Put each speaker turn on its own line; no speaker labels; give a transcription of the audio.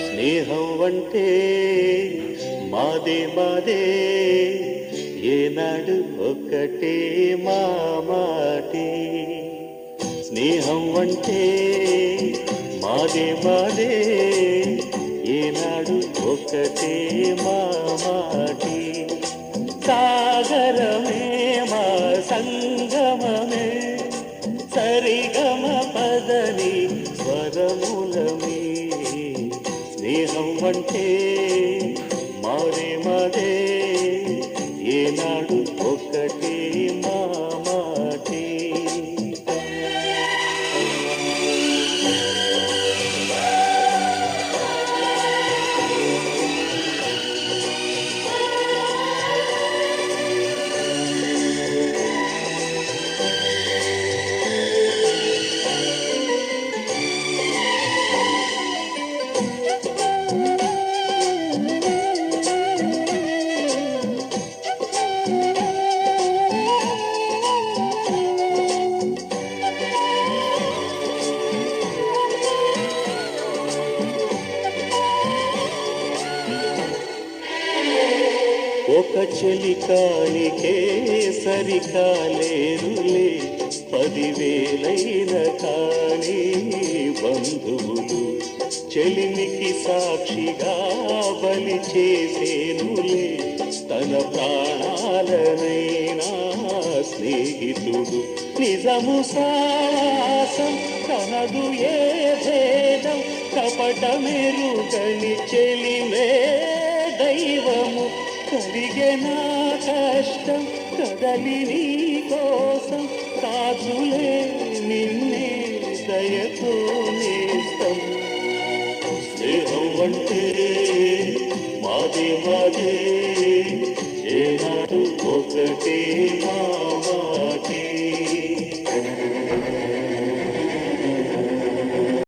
స్నేహం అంటే మాదే మాదే ఏనాడు ఒక్కటే మామాటి. స్నేహం అంటే మాదే మాదే ఏనాడు ఒక్కటే మామాటి. సాగరమే మా సంగమమే సరిగమ పదని స్వరములమే. స్నేహం అంటే మారే మాదే ఏనాడు ఒక్కటే మామాటే. ఒక చెలికానికే సరికాలేరులే 10,000 కానీ బంధువులు చెలిమికి సాక్షిగా బలి చేసేనులే తన ప్రాణాలనైనా స్నేహితుడు. నిజము సావాసం తనదు ఏ భేదం కపట మెరుగని చెలిమే దైవము. కరిగే నా కష్టం కదలి నీ కోసం కాదులే నిన్నే దయతో నేస్తం. స్నేహం అంటే మాదే మాదే ఏనాడు ఒకటే మామాటే.